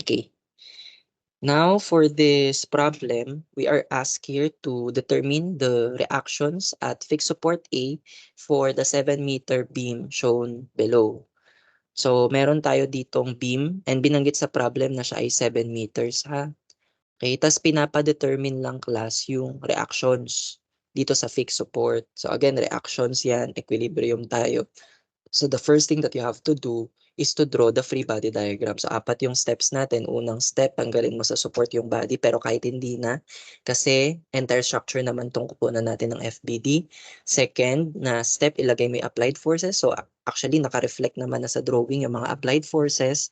Okay. Now, for this problem, we are asked here to determine the reactions at fixed support A for the 7-meter beam shown below. So, meron tayo ditong beam and binanggit sa problem na siya ay 7 meters ha. Okay, tas pinapa-determine lang class yung reactions dito sa fixed support. So again, reactions yan, equilibrium tayo. So the first thing that you have to do is to draw the free body diagram. So apat yung steps natin. Unang step, tanggalin mo sa support yung body, pero kahit hindi na, kasi entire structure naman tong kukunan natin ng FBD. Second na step, ilagay mo yung applied forces. So actually, naka-reflect naman na sa drawing yung mga applied forces.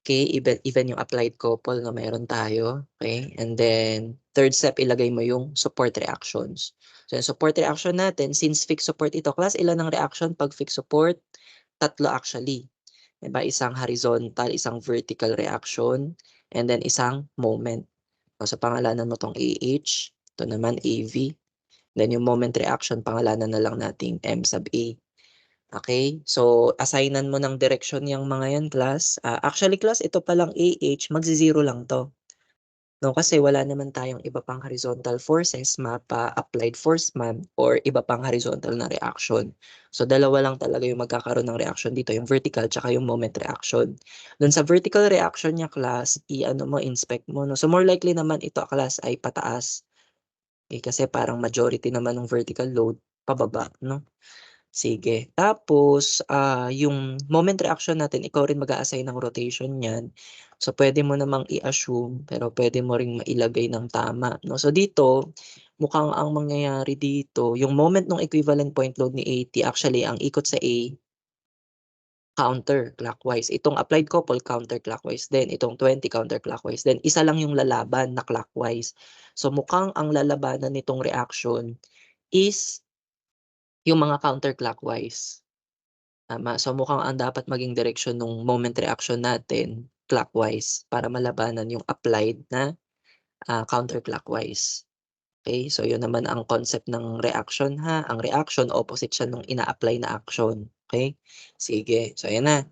Okay, even yung applied couple na meron tayo. Okay, and then third step, ilagay mo yung support reactions. So yung support reaction natin, since fixed support ito, class ilan ng reaction pag fixed support? Tatlo actually. Diba? Isang horizontal, isang vertical reaction, and then isang moment. So pangalanan mo tong AH, ito naman AV, then yung moment reaction, pangalanan na lang nating M sub A. Okay? So, assignan mo ng direksyon yung mga yan, class. Actually, class, ito palang AH, magzi-zero lang to. No, kasi wala naman tayong iba pang horizontal forces, mapa, applied force man, or iba pang horizontal na reaction. So, dalawa lang talaga yung magkakaroon ng reaction dito, yung vertical tsaka yung moment reaction. Doon sa vertical reaction niya, class, i-ano mo, inspect mo. No? So, more likely naman ito, class, ay pataas. Kasi parang majority naman ng vertical load, pababa, no? Sige. Tapos, yung moment reaction natin, ikaw rin mag-a-assign ng rotation niyan. So, pwede mo namang i-assume, pero pwede mo ring mailagay ng tama. No? So, dito, mukhang ang mangyayari dito, yung moment ng equivalent point load ni AT, actually, ang ikot sa A, counterclockwise. Itong applied couple, counterclockwise din. Itong 20, counterclockwise din. Isa lang yung lalaban na clockwise. So, mukhang ang lalabanan nitong reaction is yung mga counterclockwise. Tama. So mukhang ang dapat maging direksyon ng moment reaction natin clockwise para malabanan yung applied na counterclockwise. Okay? So yun naman ang concept ng reaction ha. Ang reaction opposite siya nung ina-apply na action. Okay? Sige. So ayan na.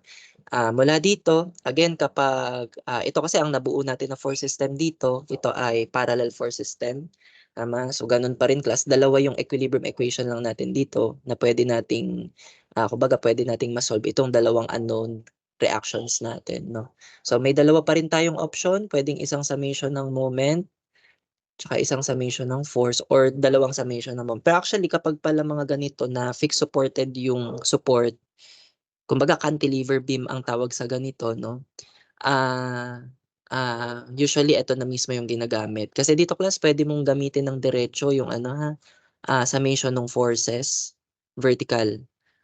Mula dito, again kapag ito kasi ang nabuo natin na force system dito, ito ay parallel force system. Tama? So ganun pa rin class, dalawa yung equilibrium equation lang natin dito na pwede nating kumbaga pwede nating ma-solve itong dalawang unknown reactions natin, no? So may dalawa pa rin tayong option, pwedeng isang summation ng moment tsaka isang summation ng force or dalawang summation ng moment. Pero actually kapag pala mga ganito na fixed supported yung support, kumbaga cantilever beam ang tawag sa ganito, no? Usually ito na mismo yung ginagamit. Kasi dito class pwede mong gamitin ng diretso yung ano ha, summation ng forces vertical.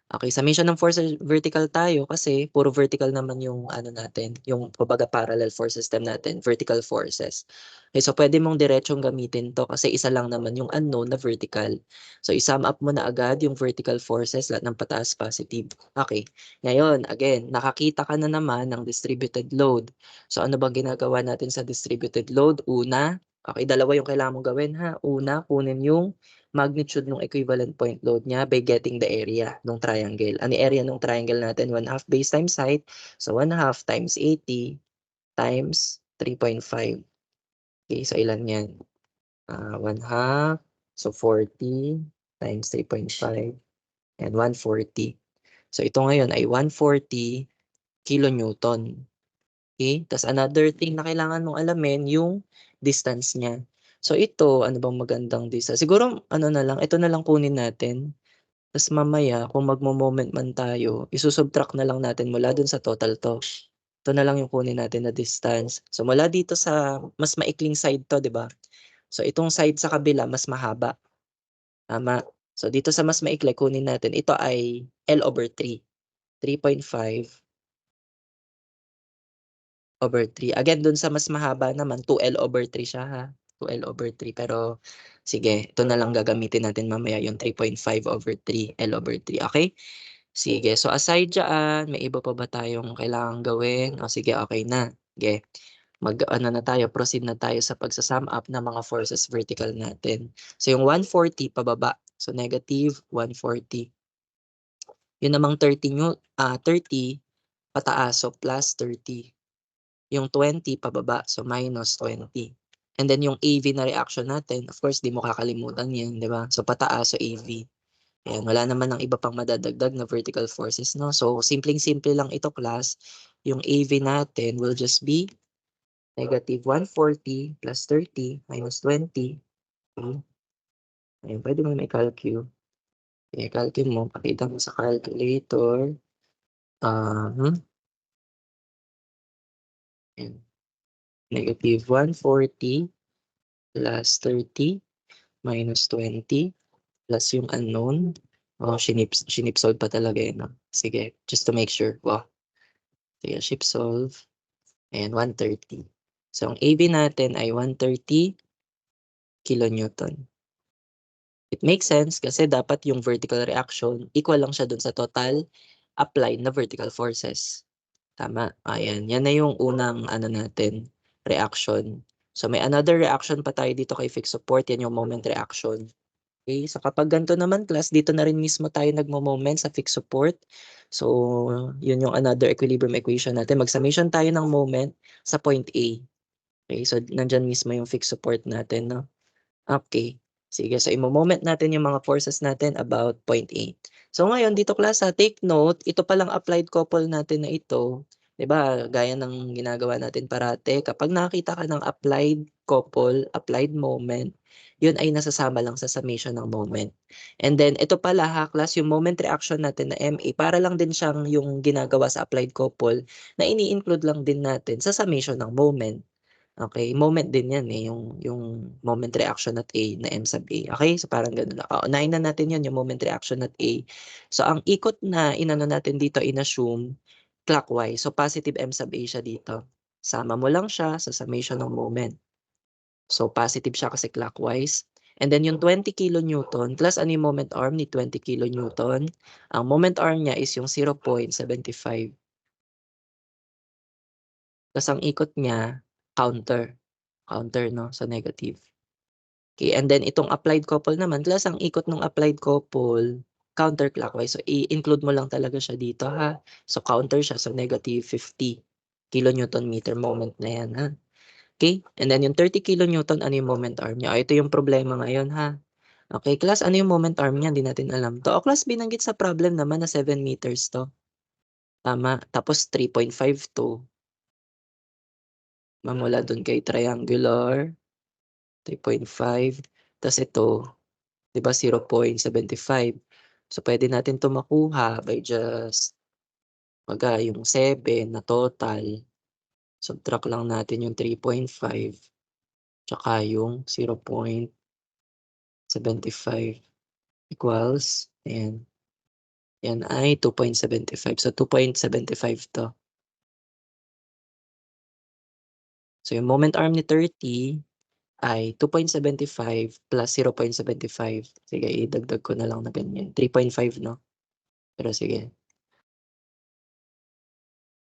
Okay, summation ng forces vertical tayo kasi puro vertical naman yung ano natin, yung kumbaga parallel force system natin, vertical forces. Okay, so pwede mong diretsong gamitin to kasi isa lang naman yung unknown na vertical. So i-sum up mo na agad yung vertical forces, lahat ng pataas positive. Okay, ngayon again, nakakita ka na naman ng distributed load. So ano bang ginagawa natin sa distributed load? Una, okay, dalawa yung kailangan mong gawin ha. Una, kunin yung magnitude ng equivalent point load niya by getting the area ng triangle. Ano area ng triangle natin? 1/2 base times height. So 1/2 times 80 times 3.5. Okay, so ilan yan? 1/2. So 40 times 3.5 and 140. So ito ngayon ay 140 kilonewton. Okay? Tas another thing na kailangan mong alamin yung distance niya. So ito, ano bang magandang distance? Siguro ano na lang, ito na lang kunin natin. Tas mamaya kung magmo-moment man tayo, isusubtract na lang natin mula dun sa total to. Ito na lang yung kunin natin na distance. So mula dito sa mas maikling side to, 'di ba? So itong side sa kabila mas mahaba. Tama. So dito sa mas maikli kunin natin, ito ay L over 3. 3.5 over 3. Again, dun sa mas mahaba naman, 2L over 3 siya ha. 2L over 3. Pero, sige, ito na lang gagamitin natin mamaya yung 3.5 over 3, L over 3. Okay? Sige. So, aside dyan, may iba pa ba tayong kailangan gawin? O, sige, okay na. Sige. Ano na tayo, proceed na tayo sa pagsasum up ng mga forces vertical natin. So, yung 140 pababa. So, negative 140. Yun namang 30 pataas. So, plus 30. yung 20 pababa, so minus 20. And then yung AV na reaction natin, of course, di mo kakalimutan yan, di ba? So pataas, so AV. Ayan, wala naman ng iba pang madadagdag na vertical forces, no? So simpleng-simple lang ito, class. Yung AV natin will just be negative 140 plus 30 minus 20. Okay? Ayan, pwede mo may calculate. I-calculate mo, pakita mo sa calculator. Ayan. Negative 140 plus 30 minus 20 plus yung unknown. Oh, shinip solve pa talaga yun. No? Sige, just to make sure. Wow. Sige, ship solve. Ayan, 130. So, ang AB natin ay 130 kilonewton. It makes sense kasi dapat yung vertical reaction equal lang siya dun sa total applied na vertical forces. Tama. Ayan. Yan na yung unang natin, reaction. So may another reaction pa tayo dito kay fixed support. Yan yung moment reaction. Okay. So kapag ganito naman, class, dito na rin mismo tayo nagmo-moment sa fixed support. So yun yung another equilibrium equation natin. Mag-summation tayo ng moment sa point A. Okay. So nandyan mismo yung fixed support natin. No? Okay. Sige, so imo-moment natin yung mga forces natin about 0.8. So ngayon, dito klase, take note, ito palang applied couple natin na ito, 'di ba? Gaya ng ginagawa natin parate, kapag nakita ka ng applied couple, applied moment, yun ay nasasama lang sa summation ng moment. And then, ito pala ha, class, yung moment reaction natin na MA, para lang din siyang yung ginagawa sa applied couple na ini-include lang din natin sa summation ng moment. Okay, moment din 'yan, eh, yung moment reaction at A na M sub A. Okay, so parang gano'n lang. Unahin na natin 'yan, yung moment reaction at A. So ang ikot na inano natin dito, in-assume clockwise. So positive M sub A siya dito. Sama mo lang siya sa summation ng moment. So positive siya kasi clockwise. And then yung 20 kilonewton plus ano yung moment arm ni 20 kilonewton? Ang moment arm niya is yung 0.75. Tas ang ikot niya counter. Counter 'no, sa negative. Okay, and then itong applied couple naman, class ang ikot ng applied couple, counterclockwise. So i-include mo lang talaga siya dito ha. So counter siya, so negative 50 kilonewton meter moment na yan ha. Okay, and then yung 30 kilonewton, ano yung moment arm niya? Ito yung problema ngayon ha. Okay, class, ano yung moment arm niya? Hindi natin alam to. O class, binanggit sa problem naman na 7 meters to. Tama. Tapos 3.5 to. Mamula dun kay triangular. 3.5. Tas ito, 'di ba 0.75. So pwede natin 'to makuha by just yung 7 na total, subtract lang natin yung 3.5 tsaka yung 0.75 equals, ayan, yan ay 2.75. So 2.75 to. So yung moment arm ni 30 ay 2.75 plus 0.75. Sige, idagdag ko na lang na ganyan. 3.5, no? Pero sige.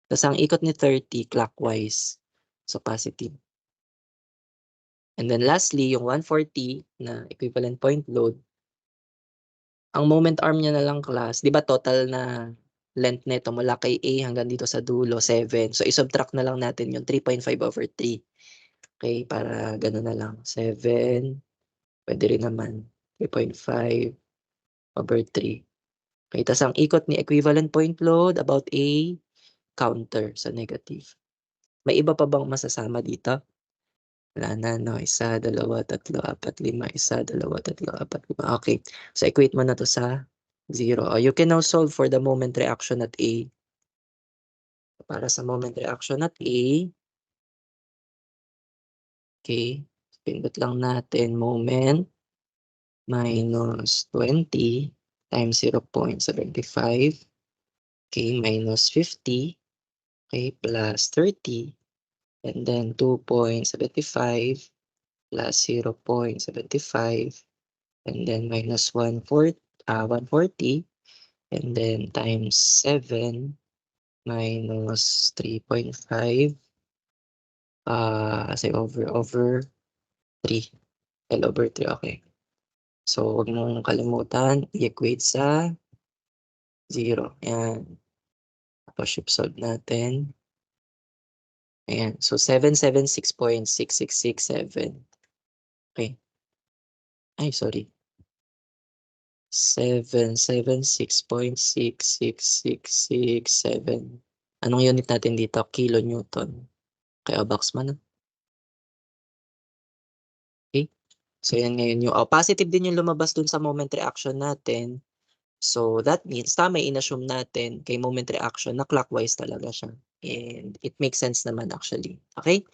Tapos ang ikot ni 30 clockwise. So positive. And then lastly, yung 140 na equivalent point load, ang moment arm niya na lang, class, di ba total na length nito mula kay A hanggang dito sa dulo, 7. So isubtract na lang natin yung 3.5 over 3. Okay, para gano'n na lang. 7, pwede rin naman. 3.5 over 3. Okay, tas ang ikot ni equivalent point load about A, counter sa negative. May iba pa bang masasama dito? Wala na, no? 1, 2, 3, 4, 5. 1, 2, 3, 4, 5. Okay. So, equate mo na to sa 0. You can now solve for the moment reaction at A. Para sa moment reaction at A, okay, pindot lang natin moment minus 20 times 0.75. Okay, minus 50. Okay, plus 30. And then 2.75 plus 0.75. And then minus 140. And then times 7 minus 3.5. Kasi over 3. L over 3, okay. So, huwag mong kalimutan, i-equate sa 0. Yan. Tapos, shift solve natin. Ayan. So, 776.6667. Okay. Ay, sorry. 776.66667. Anong unit natin dito? Kilonewton. Kaya Boxman. Okay. So, yan ngayon yung positive din yung lumabas dun sa moment reaction natin. So, that means tama yung in-assume natin kay moment reaction na clockwise talaga siya. And it makes sense naman actually. Okay?